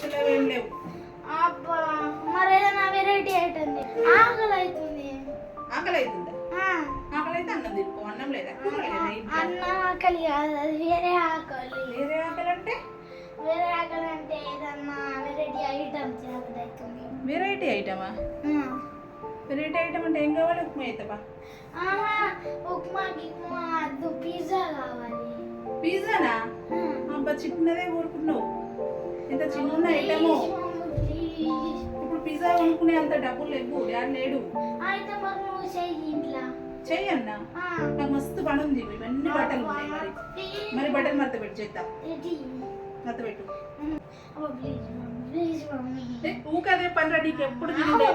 అయితలేవు ఏం లేవు. అబ్బా మరి ఏదైనా వెరైటీ అవుతుంది. ఆకలి అవుతుంది. ఆకలి అవుతుందా? ఆకలి అయితే అన్నం తిరుపు. అన్నం లేదా? అన్నం ఆకలి కాదు, అది వేరే ఆకలి. వేరే ఆకలి అంటే? వేరే ఆకలి అంటే ఏదన్నా వెరైటీ ఐటమ్ అవుతుంది. వెరైటీ ఐటమా? వెరైటీ ఐటమ్ అంటే ఏం కావాలి? ఉప్మా అవుతావా? ఉప్మా గిప్మా వద్దు, పిజ్జా కావాలి. పిజ్జానా? అబ్బా చిన్నదే కోరుకున్నావు. ఇంత చిన్న ఐటము. ఇప్పుడు పిజ్జా కొనుక్కునే అంత డబ్బులు లేవు. డాడీ లేడు. అయితే మరి నువ్వు చెయ్యి ఇంట్లో. చెయ్యన్నా? నాకు మస్తు పని ఉంది. ఇవన్నీ బట్టలు ఉన్నాయి. మరి బట్టలు మడత పెట్టి చేద్దాం. మడత పెట్టు. ఊకదే పని నీకు ఎప్పుడు తిండి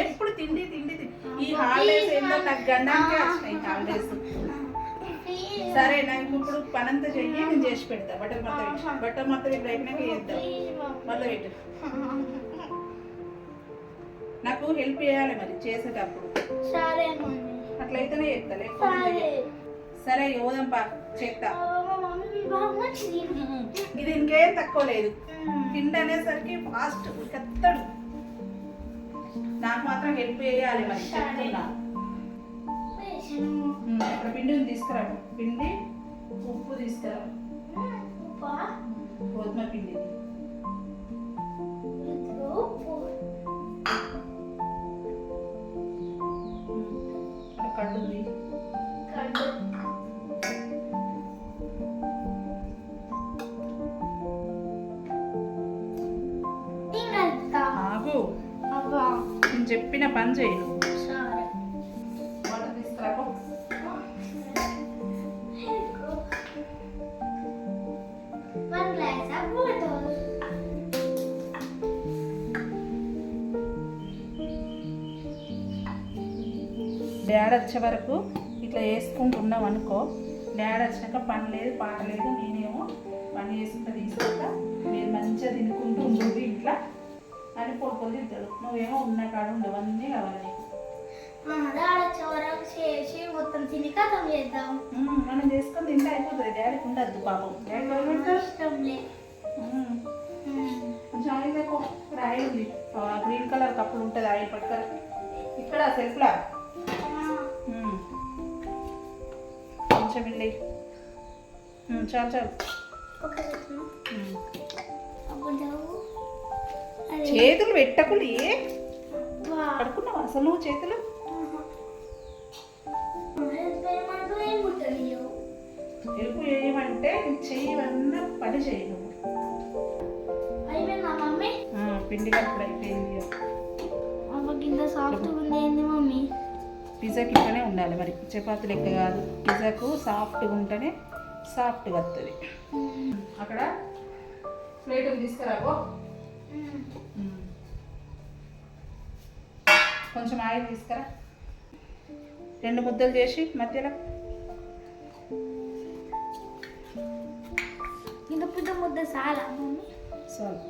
ఎప్పుడు తిండి తిండి ఈ హాలిడేస్ ఏందో నాకు గండానికి వచ్చినాయి హాలిడేస్. సరే నాకు ఇప్పుడు పనంతా చెయ్యి, నేను చేసి పెడతా. బట్టలు మడత పెట్టు. బట్టలు మడత పెట్టి అయిపోయినాక చేద్దాం. మడత పెట్టు. నాకు హెల్ప్ చేయాలి మరి చేసేటప్పుడు. అట్లయితేనే చేస్తా, లేకపోతే సరే యోదంపా చేస్తా. ఇది ఇంకేం తక్కువ లేదు. తిండి అనేసరికి ఫాస్ట్ కత్తడు. నాకు మాత్రం హెల్ప్ చేయాలి మరి చెప్తున్నా. అక్కడ పిండిని తీసుకురా. పిండి ఉప్పు తీసుకురా. గోధుమ పిండి కడ్డుంది. ఆగు, నేను చెప్పిన పని చేయను. వాటర్ తీసుకురాకు. డాడీ వచ్చే వరకు ఇట్లా వేసుకుంటున్నాం అనుకో. డాడీ వచ్చినాక పని లేదు పాట లేదు. నేనేమో పని చేసుకుంటా తీసుకుంటా. మీరు మంచిగా తినుకుంటూ ఉంటుంది ఇంట్లో అని పొడుకొని తింటాడు. నువ్వేమో ఉన్న కాడ ఉండవు. అన్నీ కావాలి నీకు. మొత్తం తిని కథం చేద్దాం. మనం చేసుకొని తింటే అయిపోతుంది. డాడీకి ఉండద్దు పాపం. కొంచెం ఆయిల్ లేకో. ఇక్కడ ఆయిల్ ఉంది. గ్రీన్ కలర్ కప్పులు ఉంటుంది. ఆయిల్ పట్టుకొని ఇక్కడ సెల్ఫ్లా కొంచెం వెళ్ళి చాలు చాలు. చేతులు పెట్టకులి. పడుకున్నావు అసలు నువ్వు చేతులు? హెల్ప్ చేయమంటే చెయ్యవన్నా పని చేయను. పిండి కప్పుడు అయిపోయింది. మమ్మీ పిజ్జాకి ఇట్లనే ఉండాలి మరి. చపాతీ లెక్క కాదు. పిజ్జాకు సాఫ్ట్గా ఉంటేనే సాఫ్ట్గా వస్తుంది. అక్కడ ప్లేట్ తీసుకురాబో. కొంచెం ఆయిల్ తీసుకురా. 2 ముద్దలు చేసి మధ్యలో ఇంత పెద్ద ముద్ద చాలా మమ్మీ. చాలు.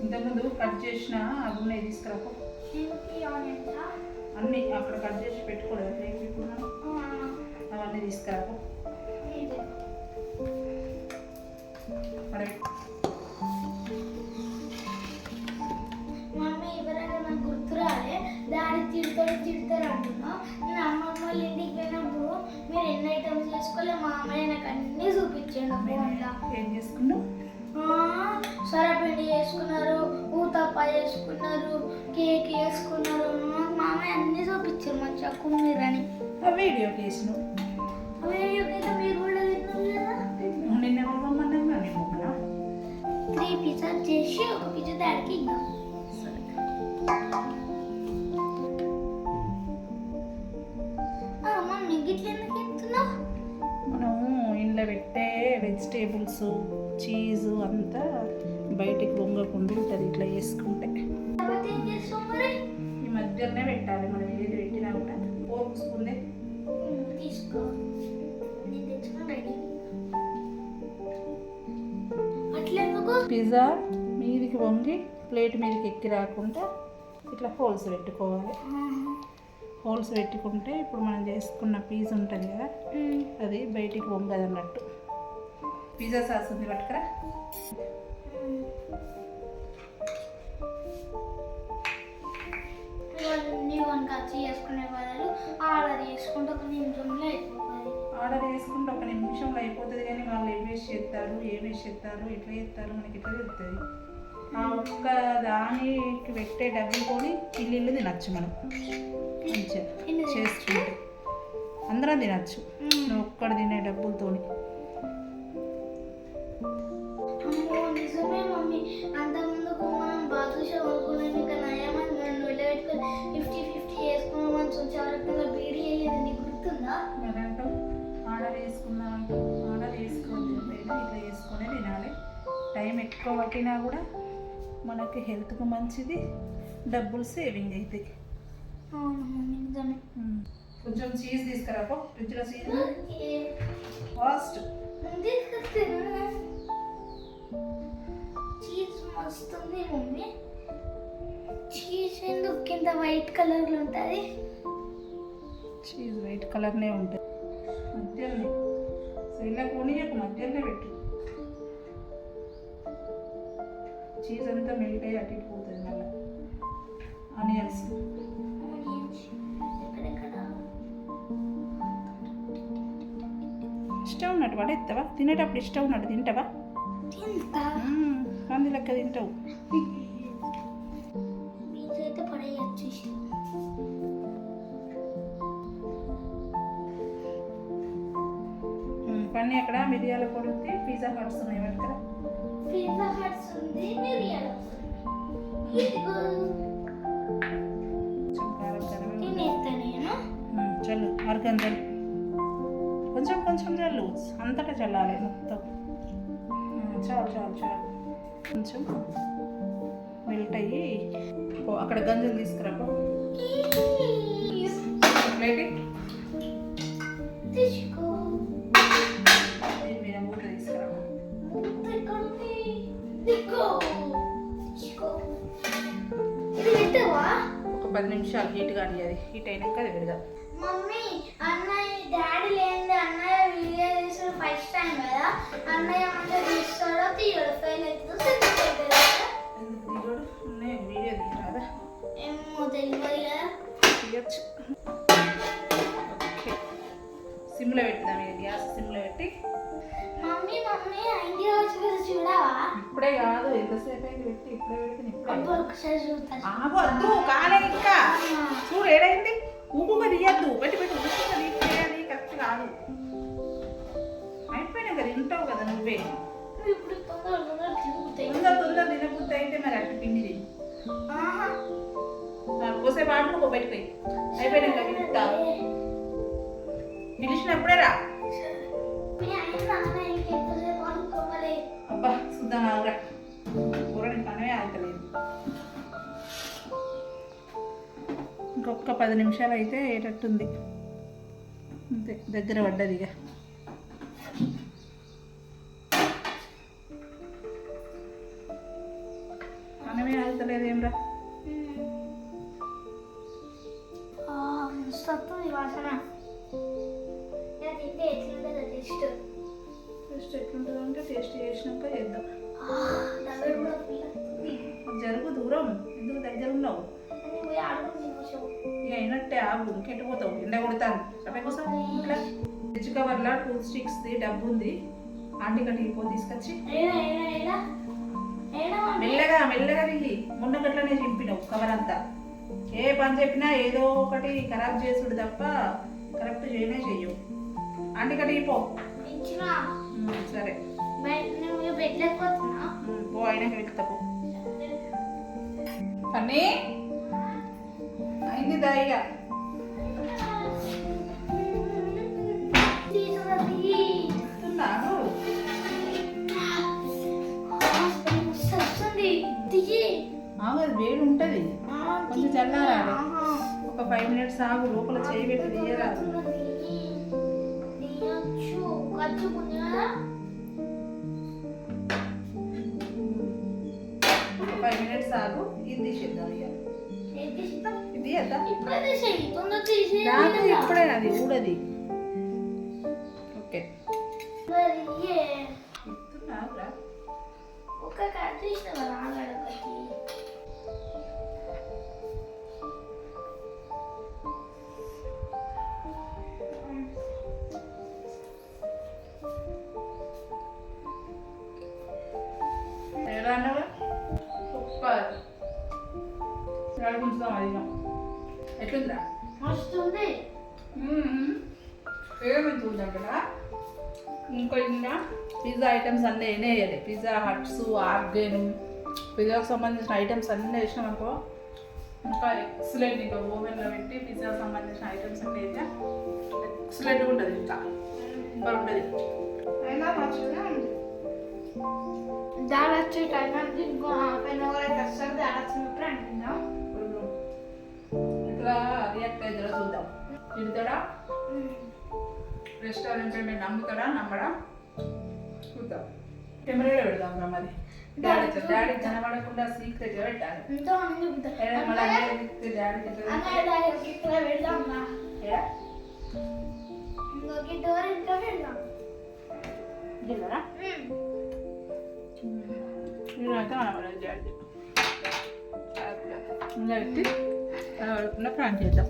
ఇంతకుముందు కట్ చేసిన అవి ఉన్నాయి తీసుకురాపో. అన్నీ అక్కడ కట్ చేసి పెట్టుకోలేదు. అవన్నీ తీసుకురాపో. మమ్మీ ఎవరైనా నాకు గుర్తురాలే. డాడీ తిడతారు అంటున్నా. నేను అమ్మమ్మ వాళ్ళ ఇంటికి పోయినప్పుడు మీరు ఎన్ని ఐటమ్స్ చేసుకోలే. మా అమ్మయ్య నాకు అన్నీ చూపించాడు ఫోన్లో. ఏం చేసుకున్నావు? సొరపిండి చేసుకున్నారు, ఊతప్ప చేసుకున్నారు, కేక్ చేసుకున్నారు. మా అమ్మాయి అన్నీ చూపించారు మంచిగా కుమ్మిరని. వీడియో చేసినావు. వీడియోకి అయితే మీరు కూడా తిన్నారు కదా. నిన్న ఎవరమ్మన్నా? 3 పిజ్జాలు చేసి ఒక పిజ్జా డాడీకి ఇద్దాం. మమ్మీ గిట్ల ఎందుకు ఎత్తున్నావు? మనం ఇంట్లో పెట్టే వెజిటేబుల్స్ చీజు అంతా బయటికి వంగకుండా ఉంటుంది ఇట్లా వేసుకుంటే. ఈ మధ్యలోనే పెట్టాలి. మనం ఏది పెట్టినా కూడా 4 స్పూన్ తీసుకో. పిజ్జా మీదికి వంగి ప్లేట్ మీదకి ఎక్కి రాకుండా ఇట్లా హోల్స్ పెట్టుకోవాలి. హోల్స్ పెట్టుకుంటే ఇప్పుడు మనం చేసుకున్న పీస్ ఉంటుంది కదా, అది బయటికి వంగదు అన్నట్టు. పిజ్జా సాస్ ఉంది పట్టుకురా. ఇవన్నీ వంకాచి చేసుకునే బదులు ఆర్డర్ చేసుకుంటే ఒక నిమిషంలో అయిపోతుంది. ఆర్డర్ చేసుకుంటే ఒక నిమిషంలో అయిపోతుంది, కానీ వాళ్ళు ఏం వేసి చేస్తారు, ఏం వేసి చేస్తారు, ఎట్లా చేస్తారు మనకి ఎట్లా తెలుస్తుంది. ఆ ఒక్క దానికి పెట్టే డబ్బులతోని ఇల్లు తినచ్చు మనం మంచిగా చేసుకుంటే. అందరం తినచ్చు నువ్వు ఒక్కడ తినే డబ్బులతోని. అమ్మో నిజమే మమ్మీ, అంతకుముందుకు మనం బాదుషా కొనుక్కున్నాం, ఇంకా నయమని మనం పెట్టుకొని 50-50 చేసుకున్నామని చూచారకుండా బీడీ వేయలేదు, నీకు గుర్తుందా? మరంటూ ఆర్డర్ చేసుకున్నామంటూ ఆర్డర్ చేసుకోవద్దు, ఇట్లా చేసుకునే తినాలి. టైం ఎక్కువ పట్టినా కూడా మనకి హెల్త్కి మంచిది, డబ్బులు సేవింగ్ అవుతాయి. అవును మమ్మీ నిజమే. కొంచెం చీజ్ తీసుకురాపో, ఫ్రిడ్జ్లో చీజ్ ఫాస్ట్. చీజ్ మస్తుంది మమ్మీ. చీజ్ ఎందుకు కింద వైట్ కలర్లో ఉంటుంది? చీజ్ వైట్ కలర్నే ఉంటుంది మధ్యలోనే. సో ఇలా కొనియకు, మధ్యలోనే పెట్టు. చీజ్ అంతా మెల్ట్ అయ్యి అటు ఇటు పోతుంది. మళ్ళీ ఆనియన్స్ ఇష్టం ఉన్నట్టు పడేస్తావా? తినేటప్పుడు ఇష్టం ఉన్నట్టు తింటావా? పంది లెక్క తింటావు. అయితే పడేయచ్చు. పన్నీ అక్కడ మిరియాల పొడి ఉంది, పిజ్జా హట్స్ ఉన్నాయి పట్టుకర. పిజ్జా హట్స్ ఉంది, మిరియాల పొడి. కొంచెం కారం కారం తినేస్తా నేను. చల్లు అరగంజలు కొంచెం కొంచెం చల్లు, అంతటా చల్లాలి మొత్తం. చాలు చాలు చాలు. కొంచెం మెల్ట్ అయ్యి అక్కడ గంజలు తీసుకురాపో. ప్లేట్ తీసుకో. దీని మీద మూత తీసుకురాపో. ఇది పెట్టవా? ఒక 10 నిమిషాలు హీట్ కానీ, అది హీట్ అయినాక అది పెడదాం. మమ్మీ అన్నయ్య డాడీ లేనిది అన్నయ్య వీడియో తీసిన ఫస్ట్ టైం కదా, అన్నయ్య మంచిగా తీస్తాడో తీయడో, ఫెయిల్ అవుతుందో సక్సెస్ అవుతుందో? ఎందుకు తీయడు? ఉన్నాయి వీడియో తీయరాదా? ఏమో తెలియదు కదా. తీయచ్చు. ఓకే, సిమ్లో పెట్టుదాం. ఇక గ్యాస్ సిమ్లో పెట్టి. మమ్మీ మమ్మీ ఐడియా వచ్చి కదా చూడవా? ఇప్పుడే కాదు, ఎంతసేపు అయింది పెట్టి, ఇప్పుడే పెడితే అప్పుడు ఇప్పుడే. ఒకసారి చూస్తా. వద్దు కాలే ఇంకా. చూడు ఏడైంది. ఊపుగా తీయద్దు, పెట్టి పెట్టి ఊపుగా తీస్తే అది కరెక్ట్ కాదు. అయిపోయినాక తింటావు కదా నువ్వే. ఇప్పుడు తొందర తొందర తిరుగుతాయి. తొందర తినబుద్ధి అయితే మరి అట్టు పిండి తిని కోసేపు ఆడుకో, పెట్టుకోయి. అయిపోయినాక తింటా. పిలిచినప్పుడే రా. అబ్బా చూద్దాం ఆవురా, కూరని పనమే ఆగలేదు. ఇంకొక 10 నిమిషాలు అయితే అయ్యేటట్టుంది. అంతే, దగ్గర పడ్డది. ఇక పనమే ఆగుతలేదు. ఏం రా వస్తుంది వాసన. తింటే ఎట్లుంటుంది టేస్ట్? టేస్ట్ ఎట్లుంటుంది అంటే టేస్ట్ చేసినాక చేద్దాం. దగ్గర కూడా జరుగు, దూరం ఎందుకు దగ్గర ఉన్నావు? పోయి ఆడుకుని ఇక అయినట్టే ఆగు, ఇంకెట్టిపోతావు. ఎండ కొడతాను అక్కడ కోసం. ఇట్లా ఫ్రిడ్జ్ కవర్లా 2 స్టిక్స్ది డబ్బు ఉంది, ఆంటీ కట్టి పో తీసుకొచ్చి. మెల్లగా మెల్లగా దిగి. మొన్న గట్లనే చింపినావు కవర్ అంతా. ఏ పని చెప్పినా ఏదో ఒకటి ఖరాబ్ చేసుడు తప్ప కరెక్ట్ చేయనే చెయ్యవు. ఆంటీ కట్టి పో. సరే పో, అయినాక వెళ్తా పో. పన్నీ అయింది దాయిగా. అది వేడి ఉంటుంది, కొంచెం చల్లారాలి. ఒక 5 మినిట్స్ ఆగు, లోపల చేయి పెట్టి తీయరాదు. ఒక 5 మినిట్స్ ఆగు, ఇది తీసేద్దాం. ఇది ఇప్పుడే అది ఊడది. ఓకే, అవునా? ఒక్క కట్ తీసిన కదా ఆగడొకటి. ఎలా అన్నావు? సూపర్. ఎక్కడ కొంచుదాం అది ఎట్లుందిరా? మస్తుంది. ఏమేమి చూద్దాం కదా. ఇంకా ఇంకా పిజ్జా ఐటమ్స్ అన్నీ ఏనే వేయాలి. పిజ్జా హట్స్, ఆర్గన్, పిజ్జాకు సంబంధించిన ఐటమ్స్ అన్నీ వేసినాం అనుకో ఇంకా ఎక్సలెంట్. ఇంకా ఓవెన్లో పెట్టి పిజ్జాకు సంబంధించిన ఐటమ్స్ అన్నీ అయితే ఎక్సలెంట్గా ఉంటుంది. ఇంకా సూపర్ ఉంటుంది. అయినా మంచిగా ఉంది. దాని వచ్చే టైం అంటే ఇంకో హాఫ్ అన్ అవర్ అయితే వస్తుంది. దాని వచ్చినప్పుడు అంటున్నాం. ఇట్లా రియాక్ట్ అవుతాడో చూద్దాం. తిడతాడా, రెస్టారెంట్ అంటే నమ్ముతాడా నమ్మడా చూద్దాం. కెమెరాలో పెడదాం రా మరి. డాడీ కనబడకుండా సీక్రెట్గా పెట్టాలి. ఎంతో మంది డాడీ ఇక్కడ పెడదాం. ఇంకొక డోర్ ఇంట్లో పెడదాం. జిల్లరా నేనైతే కనబడదు డాడీ. ఇంకా పెట్టి కనబడకుండా ప్రాంక్ చేద్దాం.